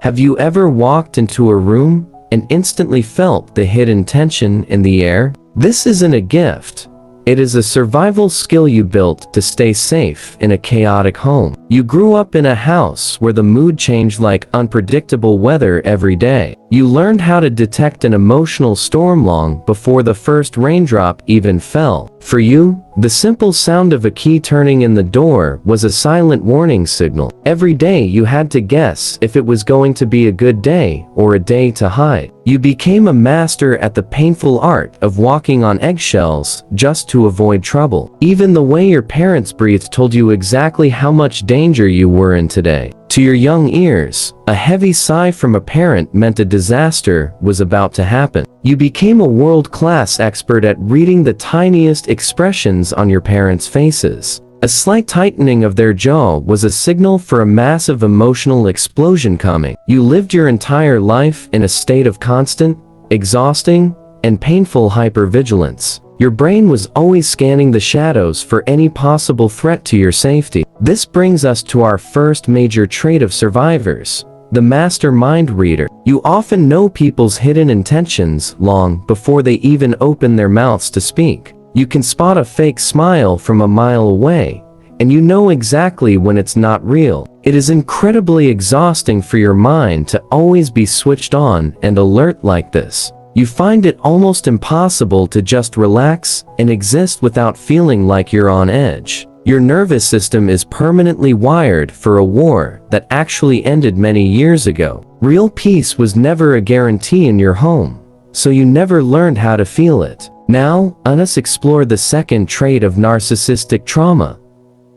Have you ever walked into a room and instantly felt the hidden tension in the air? This isn't a gift. It is a survival skill you built to stay safe in a chaotic home. You grew up in a house where the mood changed like unpredictable weather every day. You learned how to detect an emotional storm long before the first raindrop even fell. For you, the simple sound of a key turning in the door was a silent warning signal. Every day you had to guess if it was going to be a good day or a day to hide. You became a master at the painful art of walking on eggshells just to avoid trouble. Even the way your parents breathed told you exactly how much danger you were in today. To your young ears, a heavy sigh from a parent meant a disaster was about to happen. You became a world-class expert at reading the tiniest expressions on your parents' faces. A slight tightening of their jaw was a signal for a massive emotional explosion coming. You lived your entire life in a state of constant, exhausting, and painful hypervigilance. Your brain was always scanning the shadows for any possible threat to your safety. This brings us to our first major trait of survivors, the master mind reader. You often know people's hidden intentions long before they even open their mouths to speak. You can spot a fake smile from a mile away, and you know exactly when it's not real. It is incredibly exhausting for your mind to always be switched on and alert like this. You find it almost impossible to just relax and exist without feeling like you're on edge. Your nervous system is permanently wired for a war that actually ended many years ago. Real peace was never a guarantee in your home, so you never learned how to feel it. Now, let us explore the second trait of narcissistic trauma,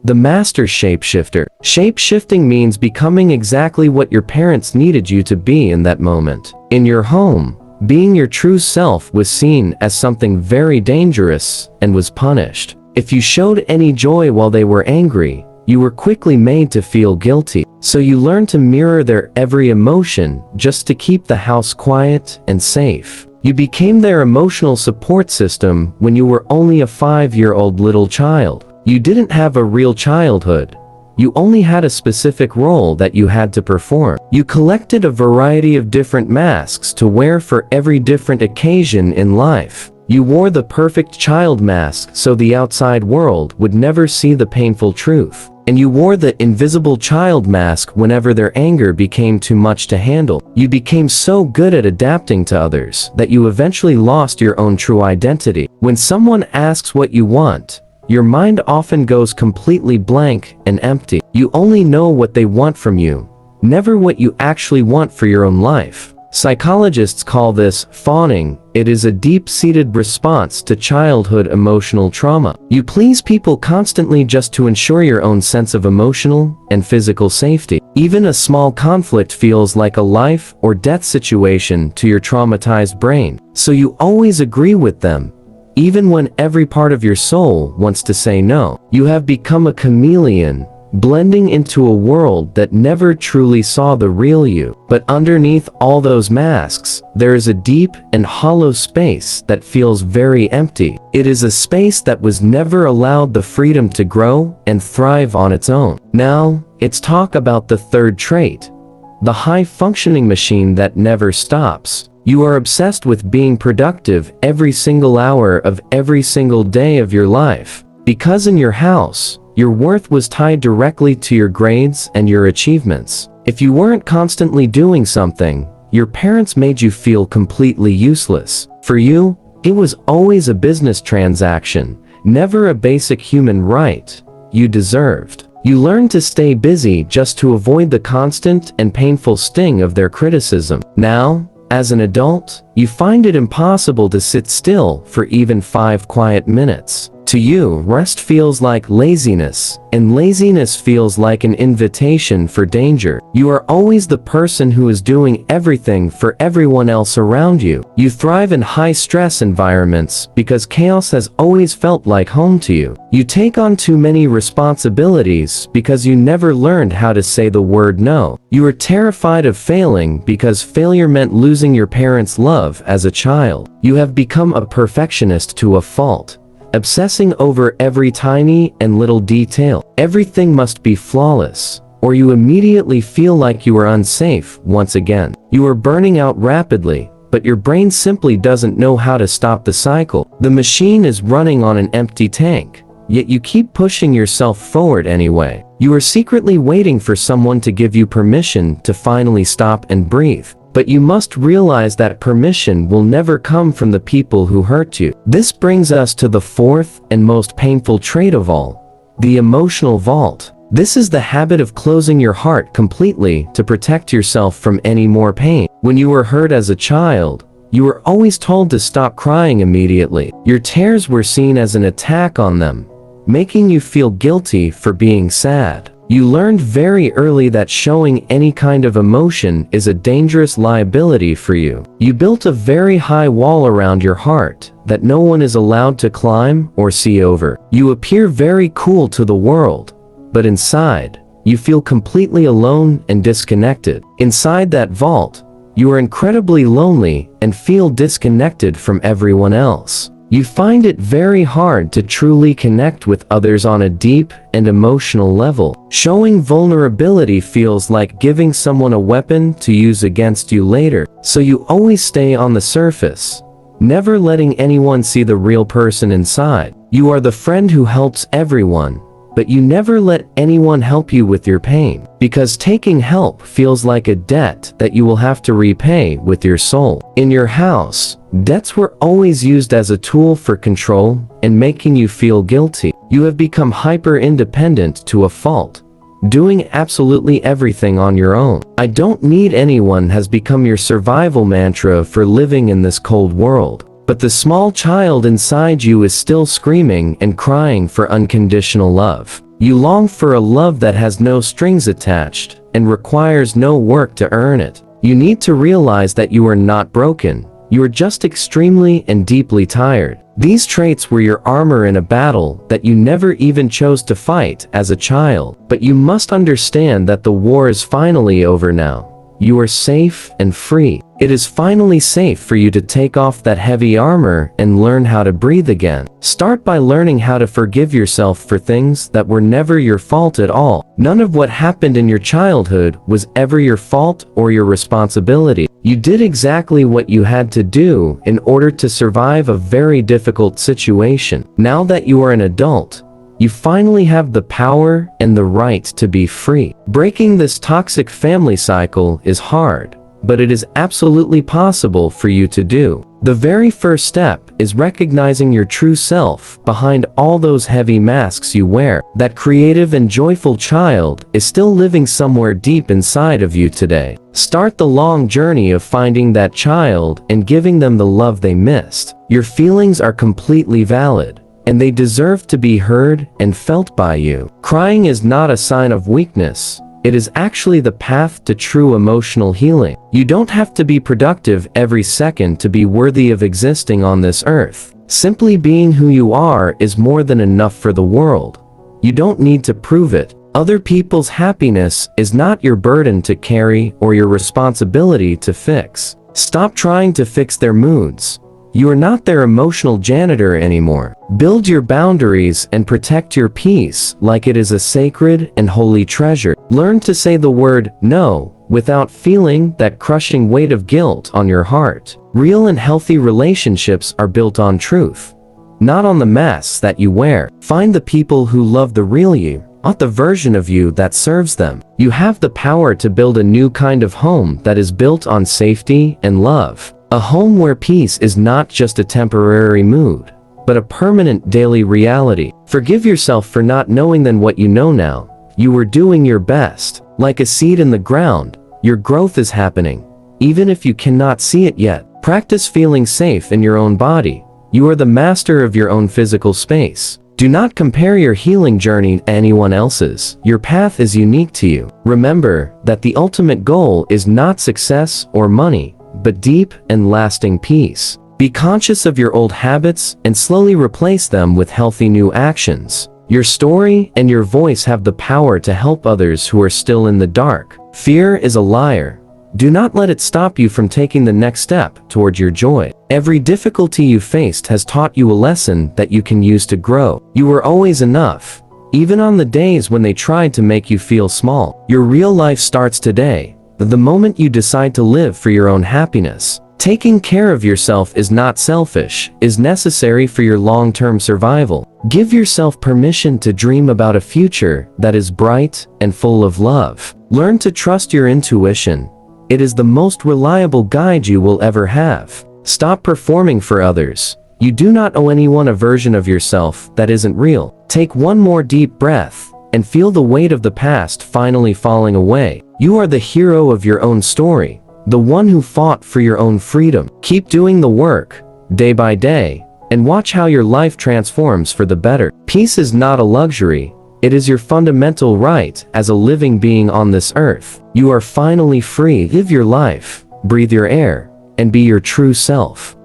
the master shapeshifter. Shape-shifting means becoming exactly what your parents needed you to be in that moment. In your home, being your true self was seen as something very dangerous and was punished. If you showed any joy while they were angry, you were quickly made to feel guilty. So you learned to mirror their every emotion just to keep the house quiet and safe. You became their emotional support system when you were only a 5-year-old little child. You didn't have a real childhood. You only had a specific role that you had to perform. You collected a variety of different masks to wear for every different occasion in life. You wore the perfect child mask so the outside world would never see the painful truth. And you wore the invisible child mask whenever their anger became too much to handle. You became so good at adapting to others that you eventually lost your own true identity. When someone asks what you want, your mind often goes completely blank and empty. You only know what they want from you, never what you actually want for your own life. Psychologists call this fawning. It is a deep-seated response to childhood emotional trauma. You please people constantly just to ensure your own sense of emotional and physical safety. Even a small conflict feels like a life or death situation to your traumatized brain. So you always agree with them, even when every part of your soul wants to say no. You have become a chameleon, blending into a world that never truly saw the real you. But underneath all those masks, there is a deep and hollow space that feels very empty. It is a space that was never allowed the freedom to grow and thrive on its own. Now, let's talk about the third trait, the high-functioning machine that never stops. You are obsessed with being productive every single hour of every single day of your life. Because in your house, your worth was tied directly to your grades and your achievements. If you weren't constantly doing something, your parents made you feel completely useless. For you, it was always a business transaction, never a basic human right you deserved. You learned to stay busy just to avoid the constant and painful sting of their criticism. Now, as an adult, you find it impossible to sit still for even 5 quiet minutes. To you, rest feels like laziness, and laziness feels like an invitation for danger. You are always the person who is doing everything for everyone else around you. You thrive in high-stress environments because chaos has always felt like home to you. You take on too many responsibilities because you never learned how to say the word no. You are terrified of failing because failure meant losing your parents' love as a child. You have become a perfectionist to a fault, obsessing over every tiny and little detail. Everything must be flawless, or you immediately feel like you are unsafe once again. You are burning out rapidly, but your brain simply doesn't know how to stop the cycle. The machine is running on an empty tank, yet you keep pushing yourself forward anyway. You are secretly waiting for someone to give you permission to finally stop and breathe. But you must realize that permission will never come from the people who hurt you. This brings us to the fourth and most painful trait of all, the emotional vault. This is the habit of closing your heart completely to protect yourself from any more pain. When you were hurt as a child, you were always told to stop crying immediately. Your tears were seen as an attack on them, making you feel guilty for being sad. You learned very early that showing any kind of emotion is a dangerous liability for you. You built a very high wall around your heart that no one is allowed to climb or see over. You appear very cool to the world, but inside, you feel completely alone and disconnected. Inside that vault, you are incredibly lonely and feel disconnected from everyone else. You find it very hard to truly connect with others on a deep and emotional level. Showing vulnerability feels like giving someone a weapon to use against you later, so you always stay on the surface, never letting anyone see the real person inside. You are the friend who helps everyone, but you never let anyone help you with your pain, because taking help feels like a debt that you will have to repay with your soul. In your house, debts were always used as a tool for control and making you feel guilty. You have become hyper-independent to a fault, doing absolutely everything on your own. "I don't need anyone" has become your survival mantra for living in this cold world. But the small child inside you is still screaming and crying for unconditional love. You long for a love that has no strings attached and requires no work to earn it. You need to realize that you are not broken. You are just extremely and deeply tired. These traits were your armor in a battle that you never even chose to fight as a child. But you must understand that the war is finally over now. You are safe and free. It is finally safe for you to take off that heavy armor and learn how to breathe again. Start by learning how to forgive yourself for things that were never your fault at all. None of what happened in your childhood was ever your fault or your responsibility. You did exactly what you had to do in order to survive a very difficult situation. Now that you are an adult, you finally have the power and the right to be free. Breaking this toxic family cycle is hard, but it is absolutely possible for you to do. The very first step is recognizing your true self behind all those heavy masks you wear. That creative and joyful child is still living somewhere deep inside of you today. Start the long journey of finding that child and giving them the love they missed. Your feelings are completely valid, and they deserve to be heard and felt by you. Crying is not a sign of weakness. It is actually the path to true emotional healing. You don't have to be productive every second to be worthy of existing on this earth. Simply being who you are is more than enough for the world. You don't need to prove it. Other people's happiness is not your burden to carry or your responsibility to fix. Stop trying to fix their moods. You are not their emotional janitor anymore. Build your boundaries and protect your peace like it is a sacred and holy treasure. Learn to say the word no without feeling that crushing weight of guilt on your heart. Real and healthy relationships are built on truth, not on the masks that you wear. Find the people who love the real you, not the version of you that serves them. You have the power to build a new kind of home that is built on safety and love. A home where peace is not just a temporary mood, but a permanent daily reality. Forgive yourself for not knowing then what you know now. You were doing your best. Like a seed in the ground, your growth is happening, even if you cannot see it yet. Practice feeling safe in your own body. You are the master of your own physical space. Do not compare your healing journey to anyone else's. Your path is unique to you. Remember that the ultimate goal is not success or money, but deep and lasting peace. Be conscious of your old habits and slowly replace them with healthy new actions. Your story and your voice have the power to help others who are still in the dark. Fear is a liar. Do not let it stop you from taking the next step toward your joy. Every difficulty you faced has taught you a lesson that you can use to grow. You were always enough. even on the days when they tried to make you feel small. Your real life starts today, the moment you decide to live for your own happiness. Taking care of yourself is not selfish, is necessary for your long-term survival. Give yourself permission to dream about a future that is bright and full of love. Learn to trust your intuition. It is the most reliable guide you will ever have. Stop performing for others. You do not owe anyone a version of yourself that isn't real. Take one more deep breath and feel the weight of the past finally falling away. You are the hero of your own story, the one who fought for your own freedom. Keep doing the work, day by day, and watch how your life transforms for the better. Peace is not a luxury, it is your fundamental right as a living being on this earth. You are finally free. Live your life, breathe your air, and be your true self.